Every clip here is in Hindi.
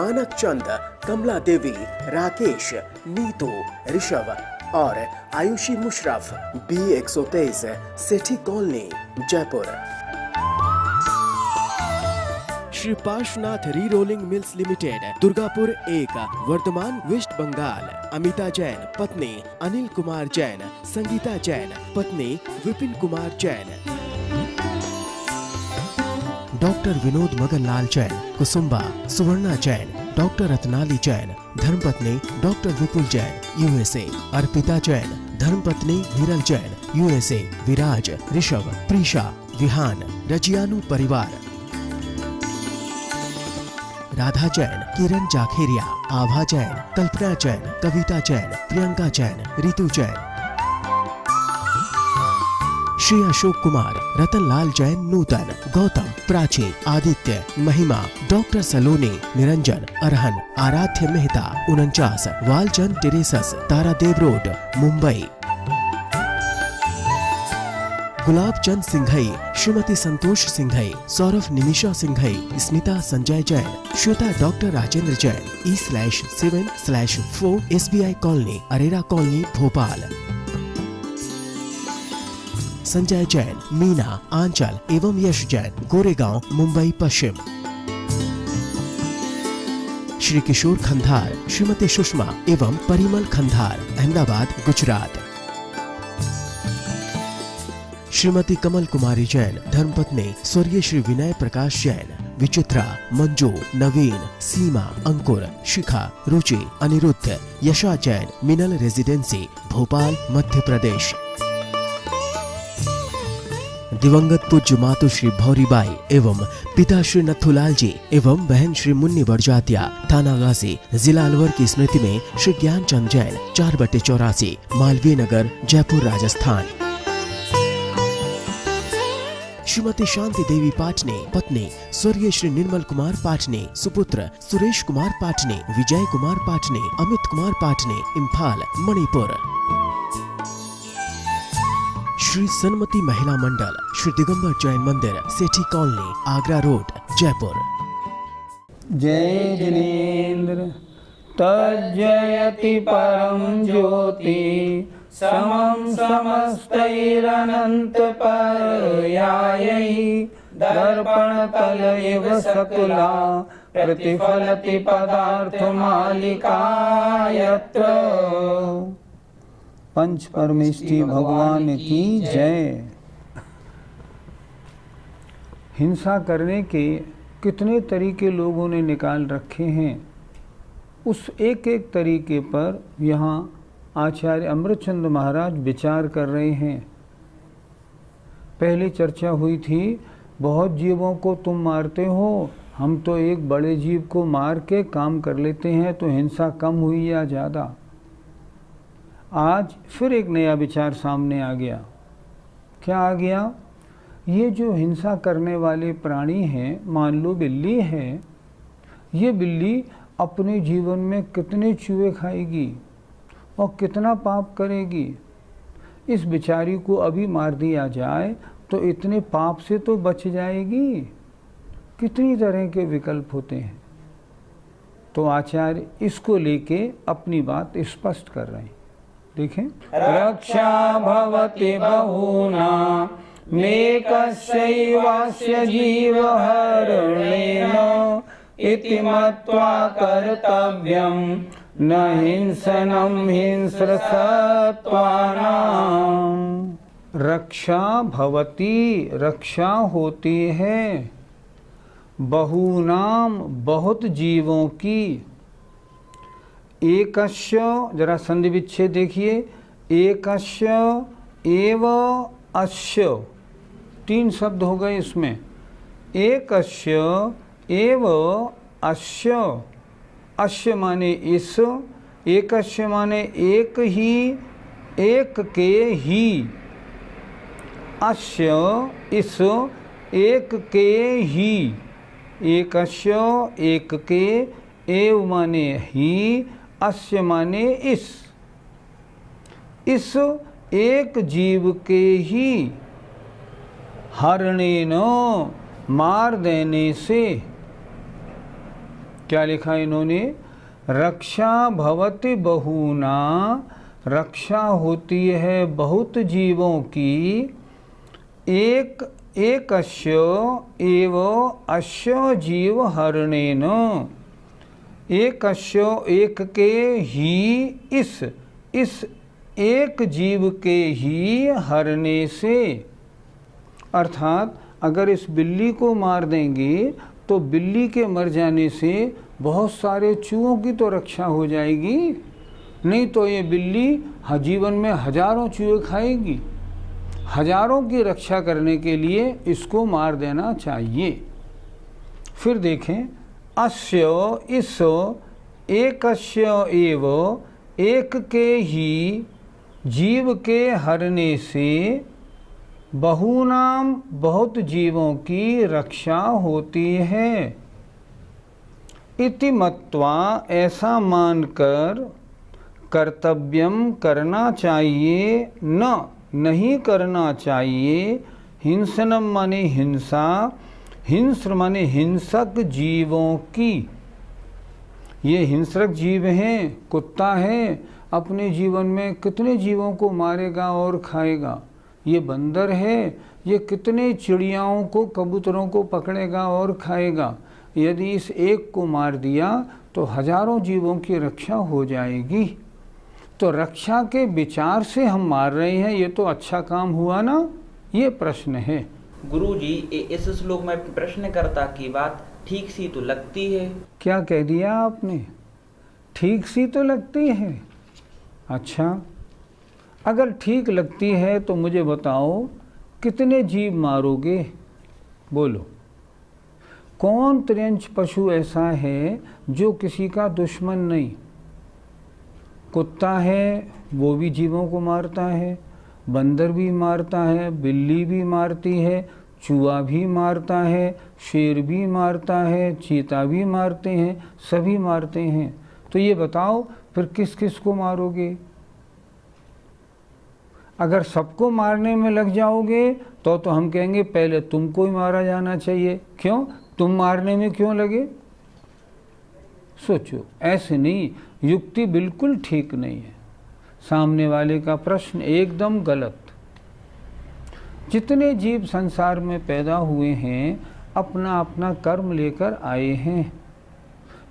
मानक चंद, कमला देवी, राकेश, नीतू, ऋषभ और Ayushi Musharraf, B123, Sethi colony, Jaipur. Shri Parshvanath rerolling mills limited, Durgapur 1, Vardhaman, west Bengal. Amita Jain, पत्नी अनिल कुमार जैन, संगीता जैन, पत्नी विपिन कुमार जैन। डॉक्टर विनोद मगनलाल जैन, कुसुम्बा, सुवर्णा जैन, डॉक्टर रत्नाली जैन, धर्मपत्नी डॉक्टर विपुल जैन, USA। अर्पिता जैन, धर्मपत्नी हिरल जैन, USA। विराज, ऋषभ, प्रीशा, विहान, रजियानु परिवार। राधा जैन, किरण जाखेरिया, आभा जैन, कल्पना जैन, कविता जैन, प्रियंका जैन, रितु जैन। श्री अशोक कुमार, रतनलाल जैन, नूतन, गौतम, प्राची, आदित्य, महिमा, डॉक्टर सलोनी, Niranjan, Arhan, Aaradhya Mehta, 49, Walchand terraces, Tardeo road, Mumbai. Gulab Chand Singhai, Shrimati Santosh Singhai, Saurabh Nimisha Singhai, Smita Sanjay Jain, Shweta doctor Rajendra Jain, E/7/4 SBI colony, Arera colony, Bhopal. Sanjay Jain, Meena, Anchal एवं यश जैन, गोरेगांव, मुंबई पश्चिम। श्री किशोर खंधार, श्रीमती सुषमा एवं परिमल खंधार, अहमदाबाद, गुजरात। श्रीमती कमल कुमारी जैन, धर्मपत्नी स्वर्गीय श्री विनय प्रकाश जैन, विचित्रा, मंजू, नवीन, सीमा, अंकुर, शिखा, रुचि, अनिरुद्ध, यशा जैन, मिनल रेजिडेंसी, भोपाल, मध्य प्रदेश। दिवंगत पूज्य मातु श्री भौरीबाई एवं पिता श्री नथुलाल जी एवं बहन श्री मुन्नी बड़जातिया, थाना गाजी, जिला अलवर की स्मृति में श्री ज्ञानचंद जैन, 4/84, मालवीय नगर, जयपुर, राजस्थान। श्रीमती शांति देवी पाटने, पत्नी स्वर्गीय श्री निर्मल कुमार पाटने, सुपुत्र सुरेश कुमार पाटने, विजय कुमार पाटने, अमित कुमार पाटने, इम्फाल, मणिपुर। श्री सन्मति महिला मंडल, श्री दिगंबर जैन मंदिर, सेठी कॉलोनी, आगरा रोड, जयपुर। जय जिनेन्द्र तज्जयति परम ज्योति, समं समस्तैरनंत पर्यायै, दर्पणतल इव सकला प्रतिफलति पदार्थमालिका यत्र। पंच परमेष्टि भगवान की जय। हिंसा करने के कितने तरीके लोगों ने निकाल रखे हैं, उस एक एक तरीके पर यहाँ आचार्य अमृतचंद महाराज विचार कर रहे हैं। पहले चर्चा हुई थी, बहुत जीवों को तुम मारते हो, हम तो एक बड़े जीव को मार के काम कर लेते हैं, तो हिंसा कम हुई या ज़्यादा। आज फिर एक नया विचार सामने आ गया। क्या आ गया? ये जो हिंसा करने वाले प्राणी हैं, मान लो बिल्ली है, ये बिल्ली अपने जीवन में कितने चूहे खाएगी और कितना पाप करेगी। इस बेचारी को अभी मार दिया जाए तो इतने पाप से तो बच जाएगी। कितनी तरह के विकल्प होते हैं। तो आचार्य इसको लेके अपनी बात स्पष्ट कर रहे हैं। देखें, रक्षा भवति बहूना मेकस्यैवास्य जीवहरणेन इति मत्वा कर्तव्यं न हिंसनं हिंस्रसत्वानां। रक्षा भवति, रक्षा होती है, बहूनाम, बहुत जीवों की, एकस्य, जरा संधि विच्छेद देखिए, एकस्य एव अस्य, 3 शब्द हो गए इसमें। एकस्य एव अस्य, अस्य माने इस, एकस्य माने एक ही, एक के ही, अस्य इस, एक के ही, एकस्य एक के, एव माने ही, अस्य माने इस एक जीव के ही हरणेन, मार देने से। क्या लिखा इन्होंने? रक्षा भवति बहुना, रक्षा होती है बहुत जीवों की, एकस्य एव अस्य जीव हरणेन, एकस्य एक के ही, इस एक जीव के ही हरने से, अर्थात अगर इस बिल्ली को मार देंगे तो बिल्ली के मर जाने से बहुत सारे चूहों की तो रक्षा हो जाएगी, नहीं तो ये बिल्ली जीवन में हजारों चूहे खाएगी। हजारों की रक्षा करने के लिए इसको मार देना चाहिए। फिर देखें, अस्य इस एकस्य एव एक के ही जीव के हरने से बहुनाम बहुत जीवों की रक्षा होती है। इति मत्वा ऐसा मानकर कर्तव्यम करना चाहिए, न नहीं करना चाहिए। हिंसनम माने हिंसा, हिंस्र माने हिंसक जीवों की। ये हिंसक जीव हैं, कुत्ता है, अपने जीवन में कितने जीवों को मारेगा और खाएगा। ये बंदर है, ये कितने चिड़ियाओं को, कबूतरों को पकड़ेगा और खाएगा। यदि इस एक को मार दिया तो हजारों जीवों की रक्षा हो जाएगी। तो रक्षा के विचार से हम मार रहे हैं, ये तो अच्छा काम हुआ ना, ये प्रश्न है। गुरुजी, इस श्लोक में प्रश्नकर्ता की बात ठीक सी तो लगती है। क्या कह दिया आपने? ठीक सी तो लगती है। अच्छा, अगर ठीक लगती है तो मुझे बताओ कितने जीव मारोगे? बोलो, कौन त्रियंच पशु ऐसा है जो किसी का दुश्मन नहीं? कुत्ता है, वो भी जीवों को मारता है, बंदर भी मारता है, बिल्ली भी मारती है, चूहा भी मारता है, शेर भी मारता है, चीता भी मारते हैं, सभी मारते हैं। तो ये बताओ फिर किस किस को मारोगे? अगर सबको मारने में लग जाओगे तो हम कहेंगे पहले तुमको ही मारा जाना चाहिए। क्यों? तुम मारने में क्यों लगे? सोचो, ऐसे नहीं, युक्ति बिल्कुल ठीक नहीं है। सामने वाले का प्रश्न एकदम गलत। जितने जीव संसार में पैदा हुए हैं अपना अपना कर्म लेकर आए हैं,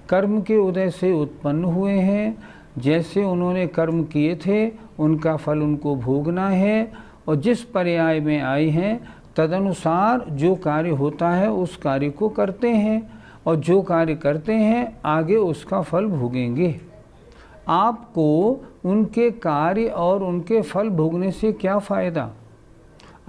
कर्म के उदय से उत्पन्न हुए हैं। जैसे उन्होंने कर्म किए थे उनका फल उनको भोगना है, और जिस पर्याय में आए हैं तदनुसार जो कार्य होता है उस कार्य को करते हैं, और जो कार्य करते हैं आगे उसका फल भोगेंगे। आपको उनके कार्य और उनके फल भोगने से क्या फ़ायदा?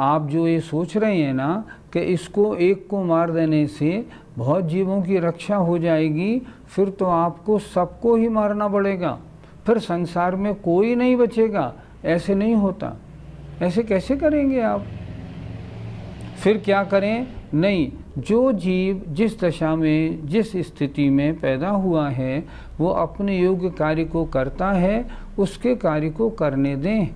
आप जो ये सोच रहे हैं ना कि इसको एक को मार देने से बहुत जीवों की रक्षा हो जाएगी, फिर तो आपको सबको ही मारना पड़ेगा, फिर संसार में कोई नहीं बचेगा। ऐसे नहीं होता, ऐसे कैसे करेंगे आप? फिर क्या करें? नहीं, जो जीव जिस दशा में जिस स्थिति में पैदा हुआ है वो अपने योग्य कार्य को करता है, उसके कार्य को करने दें।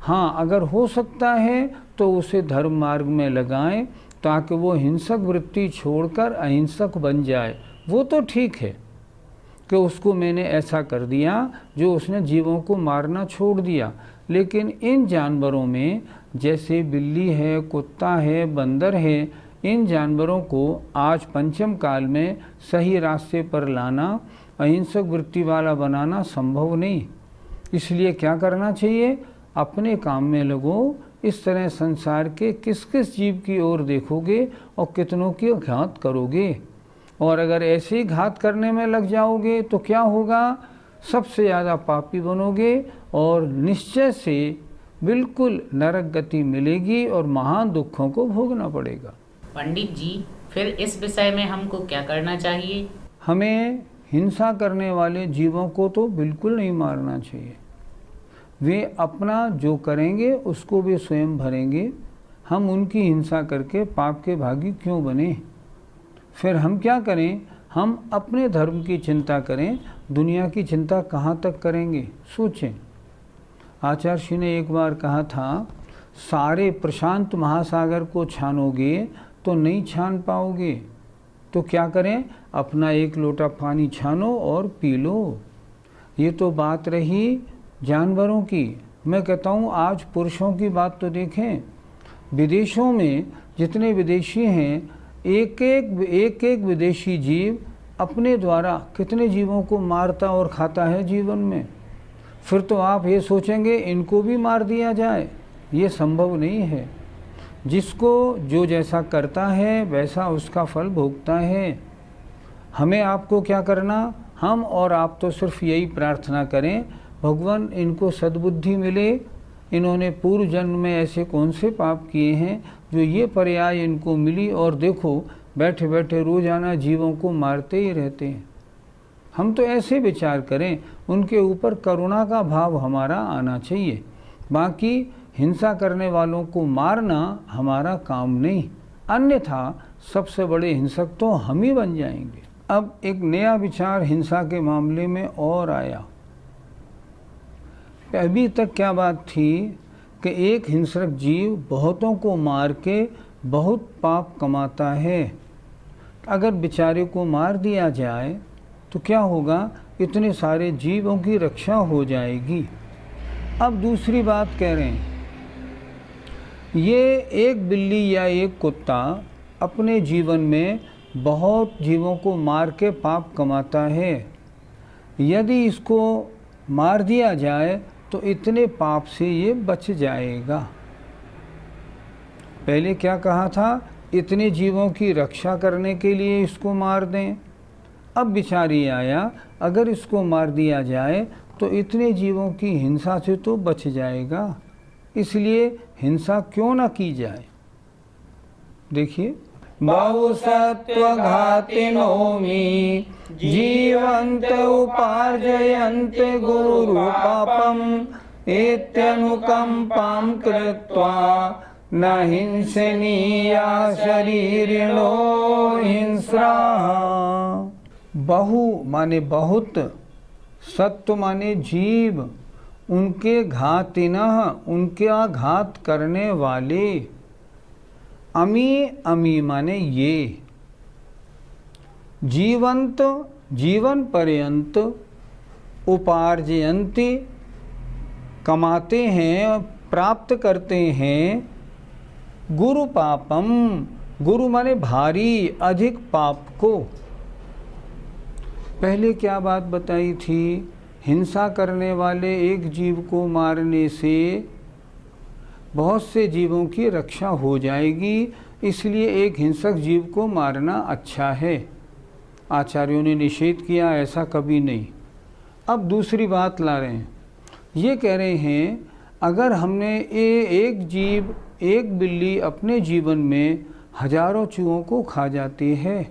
हाँ, अगर हो सकता है तो उसे धर्म मार्ग में लगाएं ताकि वो हिंसक वृत्ति छोड़कर अहिंसक बन जाए। वो तो ठीक है कि उसको मैंने ऐसा कर दिया जो उसने जीवों को मारना छोड़ दिया, लेकिन इन जानवरों में जैसे बिल्ली है, कुत्ता है, बंदर है, इन जानवरों को आज पंचम काल में सही रास्ते पर लाना, अहिंसक वृत्ति वाला बनाना संभव नहीं। इसलिए क्या करना चाहिए? अपने काम में लगो। इस तरह संसार के किस किस जीव की ओर देखोगे और कितनों की घात करोगे। और अगर ऐसे ही घात करने में लग जाओगे तो क्या होगा? सबसे ज़्यादा पापी बनोगे और निश्चय से बिल्कुल नरक गति मिलेगी और महान दुखों को भोगना पड़ेगा। पंडित जी, फिर इस विषय में हमको क्या करना चाहिए? हमें हिंसा करने वाले जीवों को तो बिल्कुल नहीं मारना चाहिए। वे अपना जो करेंगे उसको वे स्वयं भरेंगे। हम उनकी हिंसा करके पाप के भागी क्यों बने? फिर हम क्या करें? हम अपने धर्म की चिंता करें, दुनिया की चिंता कहाँ तक करेंगे? सोचें। आचार्य श्री ने एक बार कहा था, सारे प्रशांत महासागर को छानोगे तो नहीं छान पाओगे। तो क्या करें, अपना एक लोटा पानी छानो और पी लो। ये तो बात रही जानवरों की। मैं कहता हूँ आज पुरुषों की बात तो देखें। विदेशों में जितने विदेशी हैं, एक एक विदेशी जीव अपने द्वारा कितने जीवों को मारता और खाता है जीवन में। फिर तो आप ये सोचेंगे इनको भी मार दिया जाए, ये संभव नहीं है। जिसको जो जैसा करता है वैसा उसका फल भोगता है। हमें आपको क्या करना, हम और आप तो सिर्फ यही प्रार्थना करें, भगवान इनको सद्बुद्धि मिले। इन्होंने पूर्व जन्म में ऐसे कौन से पाप किए हैं जो ये पर्याय इनको मिली, और देखो बैठे बैठे रोजाना जीवों को मारते ही रहते हैं। हम तो ऐसे विचार करें, उनके ऊपर करुणा का भाव हमारा आना चाहिए। बाकी हिंसा करने वालों को मारना हमारा काम नहीं, अन्यथा सबसे बड़े हिंसक तो हम ही बन जाएंगे। अब एक नया विचार हिंसा के मामले में और आया। अभी तक क्या बात थी कि एक हिंसक जीव बहुतों को मार के बहुत पाप कमाता है। अगर बेचारे को मार दिया जाए तो क्या होगा, इतने सारे जीवों की रक्षा हो जाएगी। अब दूसरी बात कह रहे हैं, ये एक बिल्ली या एक कुत्ता अपने जीवन में बहुत जीवों को मार के पाप कमाता है। यदि इसको मार दिया जाए तो इतने पाप से ये बच जाएगा। पहले क्या कहा था, इतने जीवों की रक्षा करने के लिए इसको मार दें। अब विचारी आया, अगर इसको मार दिया जाए तो इतने जीवों की हिंसा से तो बच जाएगा, इसलिए हिंसा क्यों ना की जाए। देखिए, बहुसत्वघातिनोमि जीवन्त उपार्जयन्त गुरुपापम् एत्यनुकंपां कृत्वा न हिंसनीया शरीरिणो हिंस्रा। बहु माने बहुत, सत्व माने जीव, उनके घातिनः उनका घात करने वाले, अमी अमी माने ये, जीवंत जीवन पर्यंत, उपार्जयन्ति कमाते हैं प्राप्त करते हैं, गुरु पापम गुरु माने भारी अधिक पाप को। पहले क्या बात बताई थी, हिंसा करने वाले एक जीव को मारने से बहुत से जीवों की रक्षा हो जाएगी, इसलिए एक हिंसक जीव को मारना अच्छा है। आचार्यों ने निषेध किया, ऐसा कभी नहीं। अब दूसरी बात ला रहे हैं, ये कह रहे हैं अगर हमने एक जीव, एक बिल्ली अपने जीवन में हजारों चूहों को खा जाती है,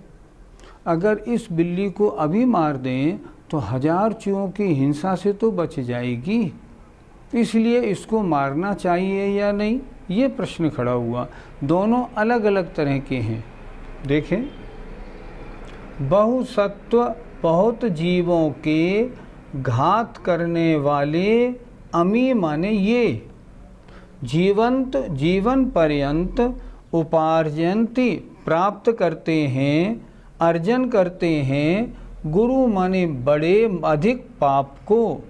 अगर इस बिल्ली को अभी मार दें तो 1000 चूहों की हिंसा से तो बच जाएगी, इसलिए इसको मारना चाहिए या नहीं, ये प्रश्न खड़ा हुआ। दोनों अलग अलग तरह के हैं। देखें, बहुसत्व बहुत जीवों के घात करने वाले, अमी माने ये, जीवंत जीवन पर्यंत, उपार्जयन्ति प्राप्त करते हैं, अर्जन करते हैं, गुरु माने बड़े अधिक पाप को,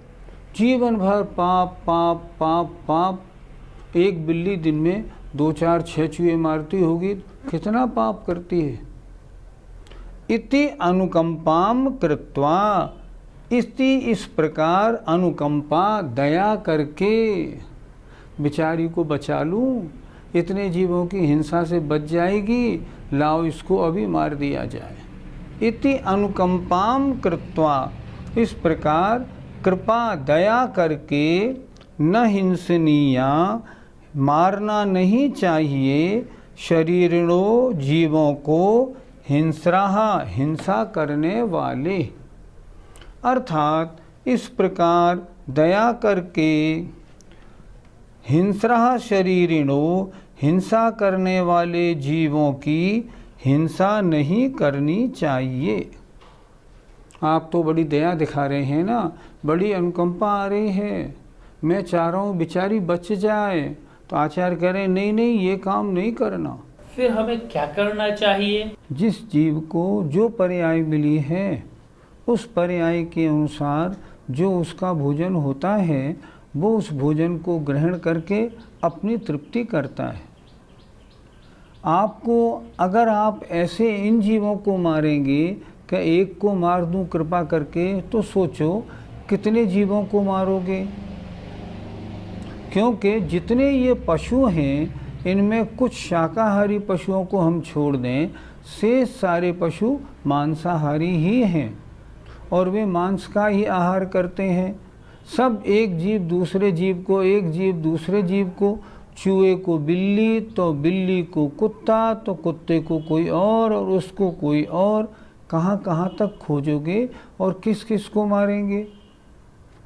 जीवन भर पाप पाप पाप पाप। एक बिल्ली दिन में 2 4 6 चूहे मारती होगी, कितना पाप करती है। इति अनुकंपाम कृत्वा, इस प्रकार अनुकंपा दया करके बेचारी को बचा लूं, इतने जीवों की हिंसा से बच जाएगी, लाओ इसको अभी मार दिया जाए। इति अनुकंपाम कृत्वा, इस प्रकार कृपा दया करके, न हिंसनीया मारना नहीं चाहिए, शरीरिणो जीवों को, हिंस्राहा हिंसा करने वाले। अर्थात इस प्रकार दया करके, हिंस्राहा शरीरिणो हिंसा करने वाले जीवों की हिंसा नहीं करनी चाहिए। आप तो बड़ी दया दिखा रहे हैं ना, बड़ी अनुकंपा आ रही है, मैं चाह रहा हूँ बेचारी बच जाए, तो आचार्य कह रहे हैं नहीं नहीं, ये काम नहीं करना। फिर हमें क्या करना चाहिए? जिस जीव को जो पर्याय मिली है उस पर्याय के अनुसार जो उसका भोजन होता है वो उस भोजन को ग्रहण करके अपनी तृप्ति करता है। आपको अगर आप ऐसे इन जीवों को मारेंगे कि एक को मार दूं कृपा करके, तो सोचो कितने जीवों को मारोगे। क्योंकि जितने ये पशु हैं इनमें कुछ शाकाहारी पशुओं को हम छोड़ दें, शेष सारे पशु मांसाहारी ही हैं और वे मांस का ही आहार करते हैं। सब एक जीव दूसरे जीव को, एक जीव दूसरे जीव को, चूहे को बिल्ली तो बिल्ली को कुत्ता तो कुत्ते को कोई और उसको कोई और, कहाँ कहाँ तक खोजोगे और किस किस को मारेंगे।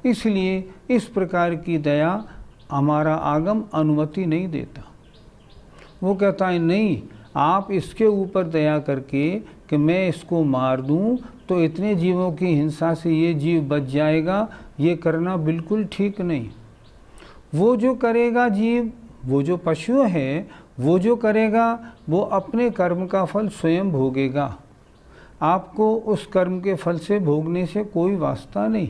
इसलिए इस प्रकार की दया हमारा आगम अनुमति नहीं देता। वो कहता है नहीं, आप इसके ऊपर दया करके कि मैं इसको मार दूं तो इतने जीवों की हिंसा से ये जीव बच जाएगा, ये करना बिल्कुल ठीक नहीं। वो जो करेगा जीव, वो जो पशु है, वो जो करेगा वो अपने कर्म का फल स्वयं भोगेगा। आपको उस कर्म के फल से भोगने से कोई वास्ता नहीं।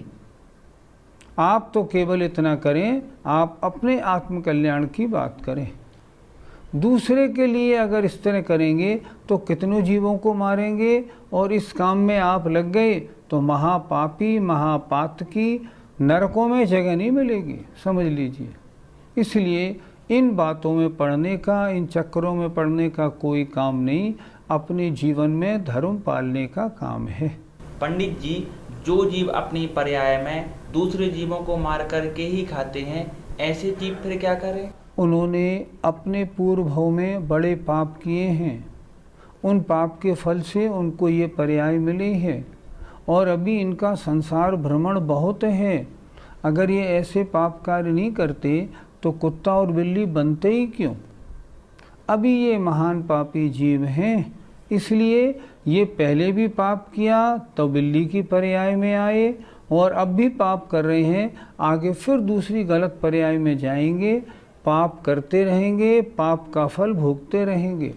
आप तो केवल इतना करें, आप अपने आत्म कल्याण की बात करें। दूसरे के लिए अगर इस तरह करेंगे तो कितनों जीवों को मारेंगे, और इस काम में आप लग गए तो महापापी महापातकी नरकों में जगह नहीं मिलेगी, समझ लीजिए। इसलिए इन बातों में पढ़ने का, इन चक्करों में पढ़ने का कोई काम नहीं, अपने जीवन में धर्म पालने का काम है। पंडित जी, जो जीव अपनी पर्याय में दूसरे जीवों को मार करके ही खाते हैं, ऐसे जीव फिर क्या करें? उन्होंने अपने पूर्व भाव में बड़े पाप किए हैं, उन पाप के फल से उनको ये पर्याय मिले हैं और अभी इनका संसार भ्रमण बहुत है। अगर ये ऐसे पाप कार्य नहीं करते तो कुत्ता और बिल्ली बनते ही क्यों। अभी ये महान पापी जीव हैं, इसलिए ये पहले भी पाप किया तो बिल्ली की पर्याय में आए और अब भी पाप कर रहे हैं, आगे फिर दूसरी गलत पर्याय में जाएंगे, पाप करते रहेंगे, पाप का फल भोगते रहेंगे।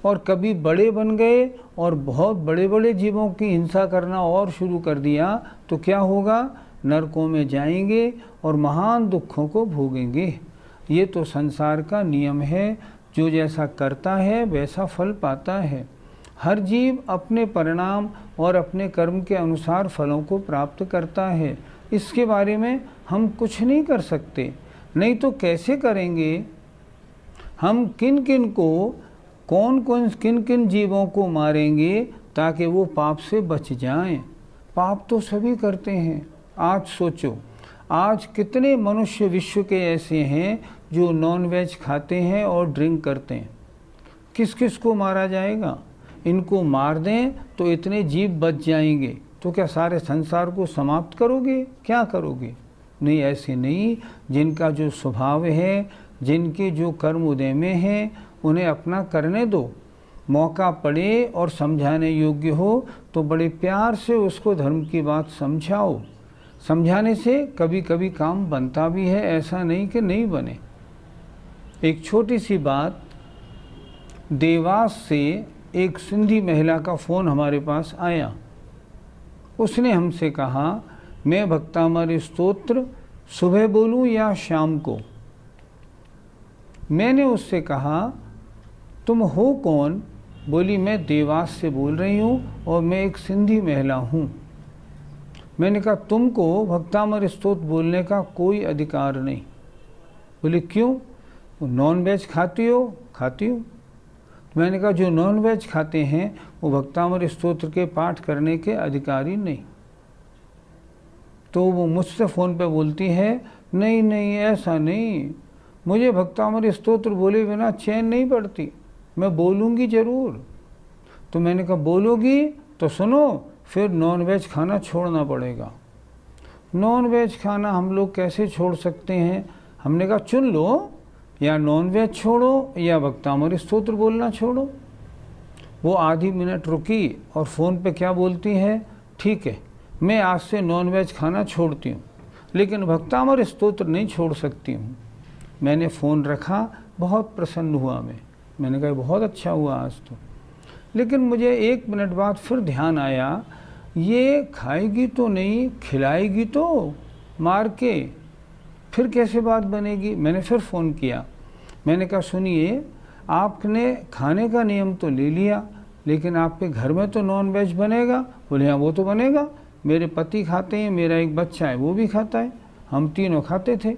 और कभी बड़े बन गए और बहुत बड़े बड़े जीवों की हिंसा करना और शुरू कर दिया तो क्या होगा, नरकों में जाएंगे और महान दुखों को भोगेंगे। ये तो संसार का नियम है, जो जैसा करता है वैसा फल पाता है। हर जीव अपने परिणाम और अपने कर्म के अनुसार फलों को प्राप्त करता है। इसके बारे में हम कुछ नहीं कर सकते, नहीं तो कैसे करेंगे। हम किन किन को, किन किन जीवों को मारेंगे ताकि वो पाप से बच जाएं। पाप तो सभी करते हैं। आज सोचो, आज कितने मनुष्य विश्व के ऐसे हैं जो नॉन वेज खाते हैं और ड्रिंक करते हैं। किस किस को मारा जाएगा। इनको मार दें तो इतने जीव बच जाएंगे, तो क्या सारे संसार को समाप्त करोगे, क्या करोगे। नहीं, ऐसे नहीं। जिनका जो स्वभाव है, जिनके जो कर्म उदय में हैं, उन्हें अपना करने दो। मौका पड़े और समझाने योग्य हो तो बड़े प्यार से उसको धर्म की बात समझाओ। समझाने से कभी कभी काम बनता भी है, ऐसा नहीं कि नहीं बने। एक छोटी सी बात, देवास से एक सिंधी महिला का फ़ोन हमारे पास आया। उसने हमसे कहा, मैं भक्तामृत स्तोत्र सुबह बोलूं या शाम को। मैंने उससे कहा, तुम हो कौन। बोली, मैं देवास से बोल रही हूँ और मैं एक सिंधी महिला हूँ। मैंने कहा, तुमको भक्तामृत स्तोत्र बोलने का कोई अधिकार नहीं। बोले, क्यों, नॉन वेज खाती हो। खाती हूँ। मैंने कहा, जो नॉन वेज खाते हैं वो भक्तामृत स्तोत्र के पाठ करने के अधिकारी नहीं। तो वो मुझसे फ़ोन पे बोलती है, नहीं नहीं ऐसा नहीं, मुझे भक्तामृत स्तोत्र बोले बिना चैन नहीं पड़ती, मैं बोलूँगी ज़रूर। तो मैंने कहा, बोलोगी तो सुनो, फिर नॉन वेज खाना छोड़ना पड़ेगा। नॉन वेज खाना हम लोग कैसे छोड़ सकते हैं। हमने कहा, चुन लो, या नॉन वेज छोड़ो या भक्तामृत स्तोत्र बोलना छोड़ो। वो आधी मिनट रुकी और फ़ोन पे क्या बोलती है, ठीक है मैं आज से नॉन वेज खाना छोड़ती हूँ, लेकिन भक्तामृत स्तोत्र नहीं छोड़ सकती हूँ। मैंने फ़ोन रखा, बहुत प्रसन्न हुआ मैं। मैंने कहा बहुत अच्छा हुआ आज तो। लेकिन मुझे 1 मिनट बाद फिर ध्यान आया, ये खाएगी तो नहीं, खिलाएगी तो मार के, फिर कैसे बात बनेगी। मैंने फिर फ़ोन किया, मैंने कहा सुनिए, आपने खाने का नियम तो ले लिया, लेकिन आपके घर में तो नॉन वेज बनेगा। बोले हाँ वो तो बनेगा, मेरे पति खाते हैं, मेरा एक बच्चा है वो भी खाता है, हम तीनों खाते थे।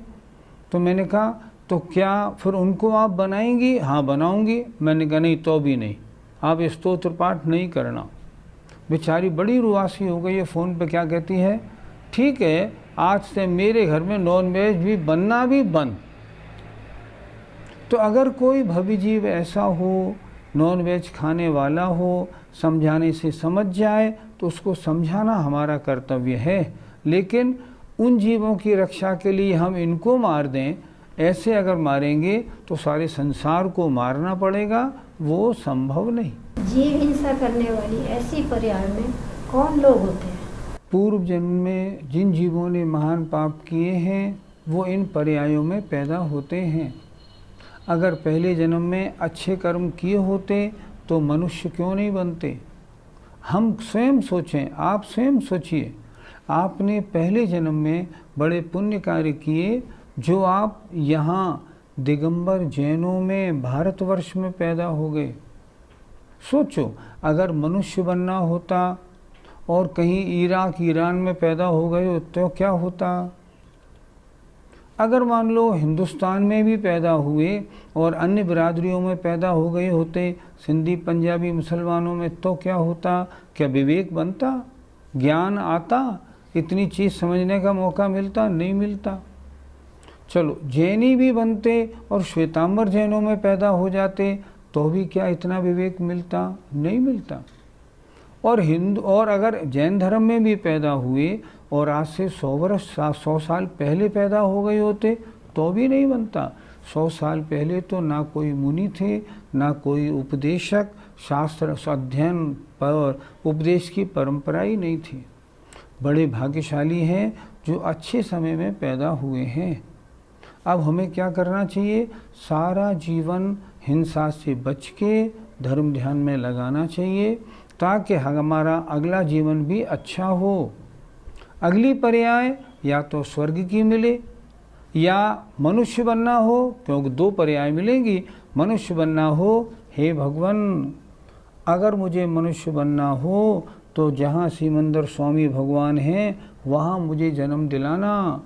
तो मैंने कहा तो क्या फिर उनको आप बनाएंगी? हाँ बनाऊंगी। मैंने कहा नहीं तो भी नहीं, आप स्तोत्र पाठ नहीं करना। बेचारी बड़ी रुआसी हो गई है, फ़ोन पे क्या कहती है, ठीक है आज से मेरे घर में नॉन वेज भी बनना भी बंद। तो अगर कोई भवी जीव ऐसा हो, नॉन वेज खाने वाला हो, समझाने से समझ जाए तो उसको समझाना हमारा कर्तव्य है। लेकिन उन जीवों की रक्षा के लिए हम इनको मार दें, ऐसे अगर मारेंगे तो सारे संसार को मारना पड़ेगा, वो संभव नहीं। जीव हिंसा करने वाली ऐसी पर्याय में कौन लोग होते हैं? पूर्व जन्म में जिन जीवों ने महान पाप किए हैं वो इन पर्यायों में पैदा होते हैं। अगर पहले जन्म में अच्छे कर्म किए होते तो मनुष्य क्यों नहीं बनते? हम स्वयं सोचें, आप स्वयं सोचिए, आपने पहले जन्म में बड़े पुण्य कार्य किए जो आप यहाँ दिगंबर जैनों में भारतवर्ष में पैदा हो गए। सोचो अगर मनुष्य बनना होता और कहीं इराक ईरान में पैदा हो गए तो क्या होता? अगर मान लो हिंदुस्तान में भी पैदा हुए और अन्य बिरादरियों में पैदा हो गए होते, सिंधी पंजाबी मुसलमानों में, तो क्या होता? क्या विवेक बनता? ज्ञान आता? इतनी चीज़ समझने का मौका मिलता? नहीं मिलता। चलो जैनी भी बनते और श्वेतांबर जैनों में पैदा हो जाते तो भी क्या इतना विवेक मिलता? नहीं मिलता। और हिंदू और अगर जैन धर्म में भी पैदा हुए और आज से 100 साल पहले पैदा हो गए होते तो भी नहीं बनता। 100 साल पहले तो ना कोई मुनि थे, ना कोई उपदेशक, शास्त्र अध्ययन और उपदेश की परंपरा ही नहीं थी। बड़े भाग्यशाली हैं जो अच्छे समय में पैदा हुए हैं। अब हमें क्या करना चाहिए? सारा जीवन हिंसा से बच के धर्म ध्यान में लगाना चाहिए ताकि हमारा अगला जीवन भी अच्छा हो। अगली पर्याय या तो स्वर्ग की मिले या मनुष्य बनना हो, क्योंकि 2 पर्याय मिलेंगी। मनुष्य बनना हो, हे भगवान अगर मुझे मनुष्य बनना हो तो जहाँ सिमंदर स्वामी भगवान हैं वहाँ मुझे जन्म दिलाना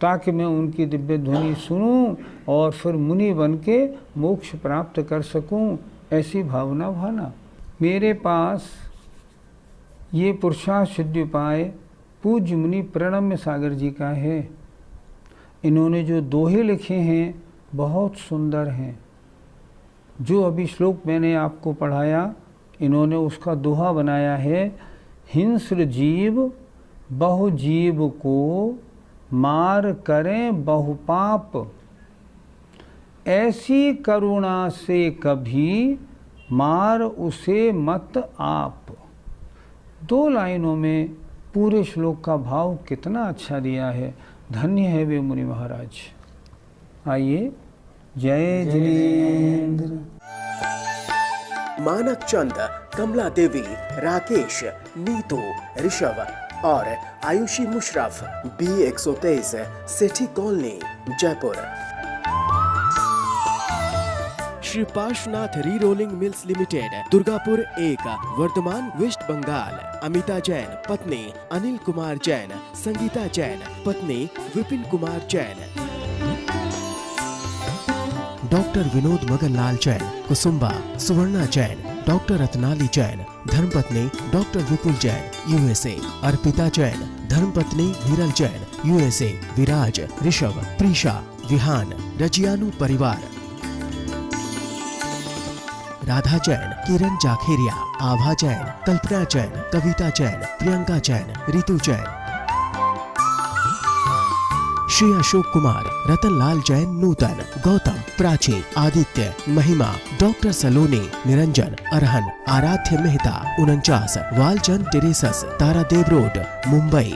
ताकि मैं उनकी दिव्य ध्वनि सुनूं और फिर मुनि बन के मोक्ष प्राप्त कर सकूं, ऐसी भावना भाना। मेरे पास ये पुरुषार्थ सिद्धि उपाय पूज्य मुनि प्रणम्य सागर जी का है। इन्होंने जो दोहे लिखे हैं बहुत सुंदर हैं। जो अभी श्लोक मैंने आपको पढ़ाया इन्होंने उसका दोहा बनाया है, हिंस्र जीव बहु जीव को मार करें बहुपाप, ऐसी करुणा से कभी मार उसे मत आप। 2 लाइनों में पूरे श्लोक का भाव कितना अच्छा दिया है। धन्य है वे मुनि महाराज। आइए, जय जिनेंद्र। मानक चंद, कमला देवी, राकेश, नीतू, ऋषभ और Ayushi Musharraf, B123 Sethi colony, Jaipur. Shri Parshvanath rerolling mills limited, Durgapur 1, Vardhaman, west Bengal. Amita Jain पत्नी अनिल कुमार जैन, संगीता जैन पत्नी विपिन कुमार जैन। डॉक्टर विनोद मगनलाल जैन, कुसुम्बा, सुवर्णा जैन, डॉक्टर रत्नाली जैन, धर्मपत्नी डॉक्टर विपुल जैन, USA। अर्पिता जैन, धर्मपत्नी वीरल जैन, USA। विराज, ऋषभ, प्रीशा, विहान, रजियानु परिवार। राधा जैन, किरण जाखेरिया, आभा जैन, कल्पना जैन, कविता जैन, प्रियंका जैन, रितु जैन। श्री अशोक कुमार, रतनलाल जैन, नूतन, गौतम, प्राची, आदित्य, महिमा, डॉक्टर सलोनी, Niranjan, Arhan, Aaradhya Mehta, 49, Walchand terraces, Tardeo road, Mumbai.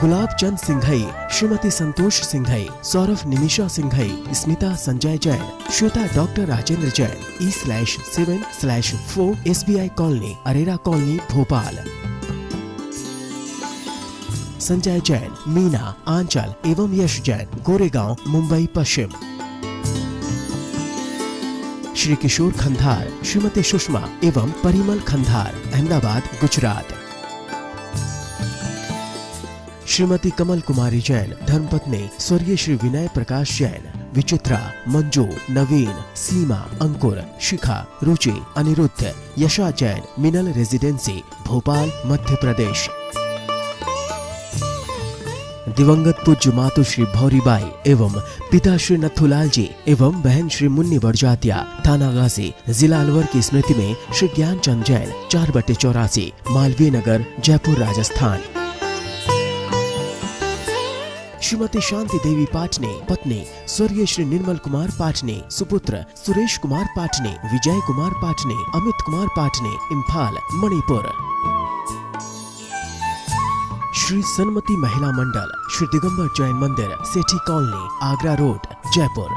Gulab Chand Singhai, Shrimati Santosh Singhai, Saurabh Nimisha Singhai, Smita Sanjay Jain, Shweta doctor Rajendra Jain, E/7/4 SBI colony, Arera colony, Bhopal. Sanjay Jain, Meena, Anchal एवं यश जैन, गोरेगांव, मुंबई पश्चिम। श्री किशोर खंधार, श्रीमती सुषमा एवं परिमल खंधार, अहमदाबाद, गुजरात। श्रीमती कमल कुमारी जैन, धर्मपत्नी स्वर्गीय श्री विनय प्रकाश जैन, विचित्रा, मंजू, नवीन, सीमा, अंकुर, शिखा, रुचि, अनिरुद्ध, यशा जैन, मिनल रेजिडेंसी, भोपाल, मध्य प्रदेश। दिवंगत पूज्य मातु श्री भौरीबाई एवं पिता श्री नथुलाल जी एवं बहन श्री मुन्नी बड़जातिया, थाना गाजी, जिला अलवर की स्मृति में श्री ज्ञानचंद जैन, 4/84, मालवीय नगर, जयपुर, राजस्थान। श्रीमती शांति देवी पाटने, पत्नी स्वर्गीय श्री निर्मल कुमार पाटने, सुपुत्र सुरेश कुमार पाटने, विजय कुमार पाटने, अमित कुमार पाटने, इम्फाल, मणिपुर। श्री सन्मति महिला मंडल, श्री दिगंबर जैन मंदिर, सेठी कॉलोनी, आगरा रोड, जयपुर।